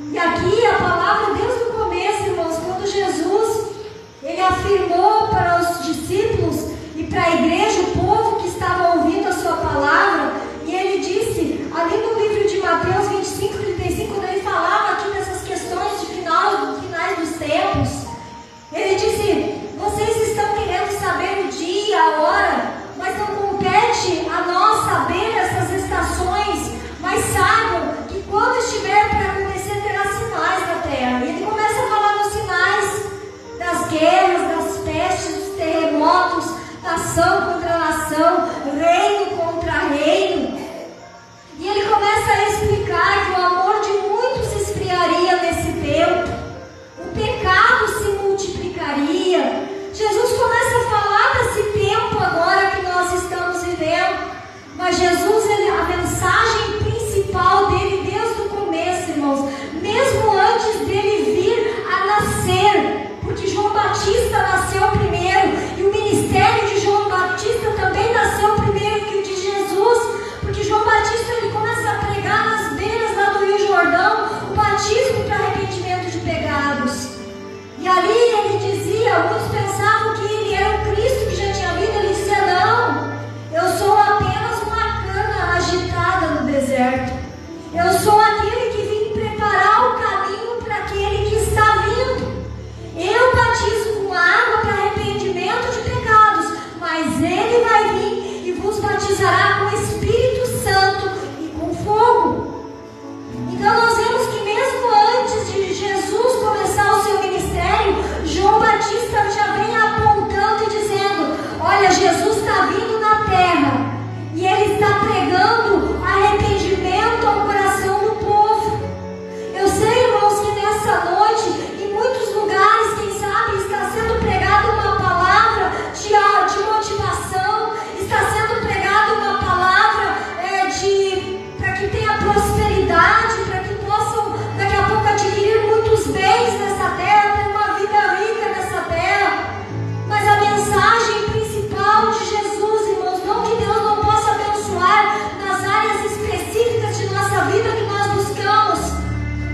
E aqui a palavra desde o começo, irmãos, quando Jesus ele afirmou para os discípulos e para a igreja, o povo que estava ouvindo a sua palavra, e ele disse, ali no livro de Mateus 25, 35, quando ele falava aqui dessas questões de finais dos tempos, ele disse, vocês estão querendo saber o dia, a hora, mas não compete a nós saber essas estações, mas saibam que quando estiver para acontecer, terá sinais na terra. E ele começa a falar dos sinais das guerras, das pestes, dos terremotos, nação contra nação, reino contra reino. E ele começa a explicar que o amor de muitos esfriaria nesse tempo, o pecado se multiplicaria. Jesus começa a falar desse tempo agora que nós estamos vivendo, mas Jesus, a mensagem principal dele desde o começo, irmãos, mesmo antes dele vir a nascer, porque João Batista nasceu primeiro, e o ministério de João Batista também nasceu primeiro que o de Jesus, porque João Batista ele começa a pregar nas beiras lá do Rio Jordão, o batismo para arrependimento de pecados. E ali ele dizia, muitos pensavam que ele era o Cristo que já tinha vindo, ele dizia, não, eu sou apenas uma cana agitada no deserto, eu sou aquele que vim preparar o caminho para aquele que está vindo. Eu batizo com água para arrependimento de pecados, mas ele vai vir e vos batizará com o Espírito Santo e com fogo. Então nós vemos que mesmo antes de Jesus começar o seu ministério, João Batista já vem apontando e dizendo, olha, Jesus está vindo na terra e ele está pregando arrependimento ao coração do povo. Eu sei, irmãos, que nessa noite, em muitos lugares, quem sabe, está sendo pregada uma palavra de motivação, está sendo pregada uma palavra para que tenha prosperidade, para que possam daqui a pouco adquirir muitos bens nessa terra, ter uma vida rica nessa terra. Mas a mensagem principal de Jesus, irmãos, não que Deus não possa abençoar nas áreas específicas de nossa vida que nós buscamos,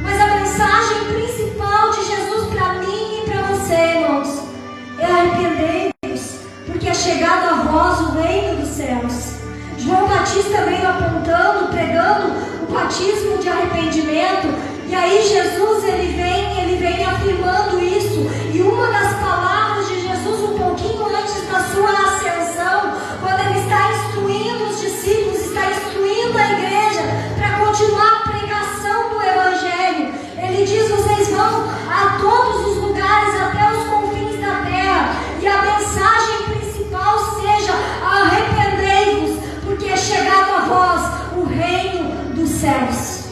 mas a mensagem principal de Jesus para mim e para você, irmãos, é arrependei-vos, porque é chegado a vós o reino dos céus. João Batista veio apontando, pregando o batismo de arrependimento, e aí Jesus ele vem afirmando isso. E uma das palavras de Jesus, um pouquinho antes da sua ascensão, quando ele está instruindo os discípulos, está instruindo a igreja para continuar a pregação do Evangelho, ele diz, vocês vão a todos os lugares, até os confins da terra, e a mensagem principal seja, arrependei-vos, porque é chegado a vós o reino dos céus.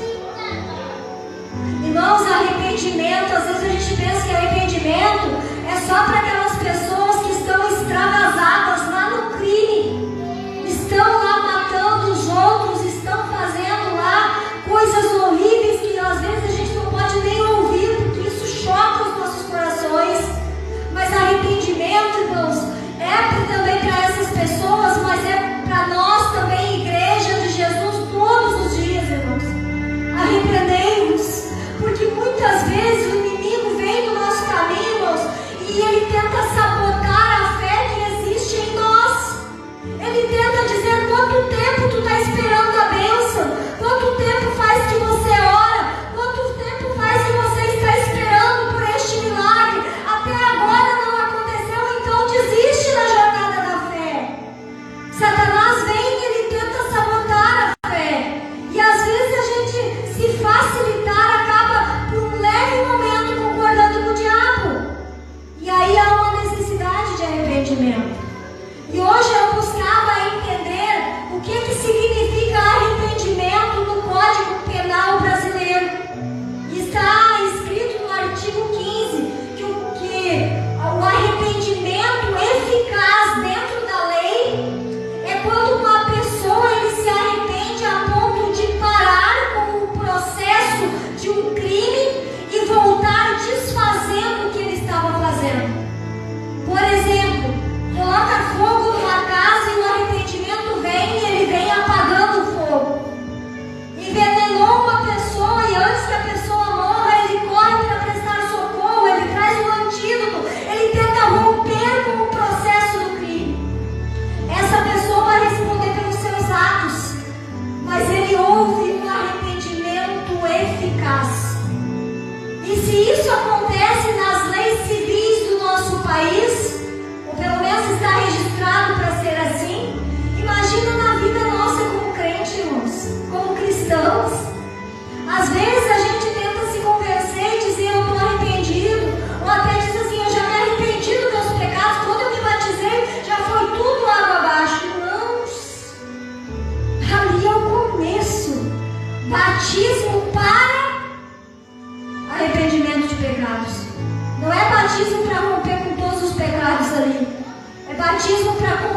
Irmãos, arrependimento, às vezes a gente pensa que arrependimento é só para aquelas pessoas que estão extravasadas lá no crime, estão lá matando os outros, estão fazendo lá coisas horríveis que às vezes a gente não pode nem ouvir, porque isso choca os nossos corações. Mas arrependimento, irmãos, é também para essas pessoas, mas é para nós também, igreja de Jesus, todos os dias, irmãos. Arrependei-vos, porque muitas vezes o inimigo vem no nosso caminho, irmãos, e ele tenta sabotar a fé que existe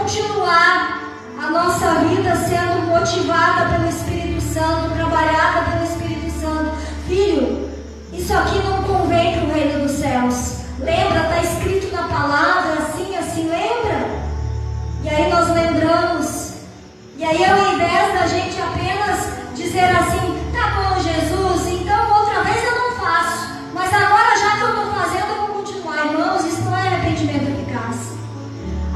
continuar a nossa vida sendo motivada pelo Espírito Santo, trabalhada pelo Espírito Santo. Filho, isso aqui não convém para o reino dos céus. Lembra, está escrito na palavra, assim, lembra? E aí nós lembramos. E aí, ao invés da gente apenas dizer assim, tá bom, Jesus, então outra vez eu não faço, mas agora já que eu estou fazendo, eu vou continuar. Irmãos, isso não é arrependimento eficaz.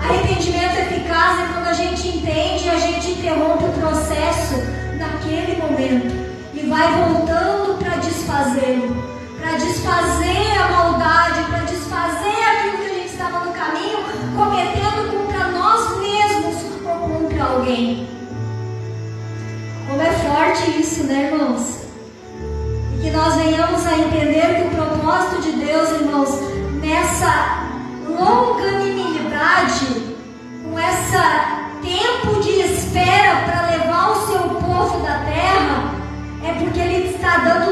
Arrependimento eficaz é quando a gente entende e a gente interrompe o processo naquele momento e vai voltando para desfazê-lo, para desfazer a maldade, para desfazer aquilo que a gente estava no caminho, cometendo contra nós mesmos ou contra alguém. Como é forte isso, né, irmãos? E que nós venhamos a entender que o propósito de Deus, irmãos, nessa longanimidade, com esse tempo de espera para levar o seu povo da terra, é porque Ele está dando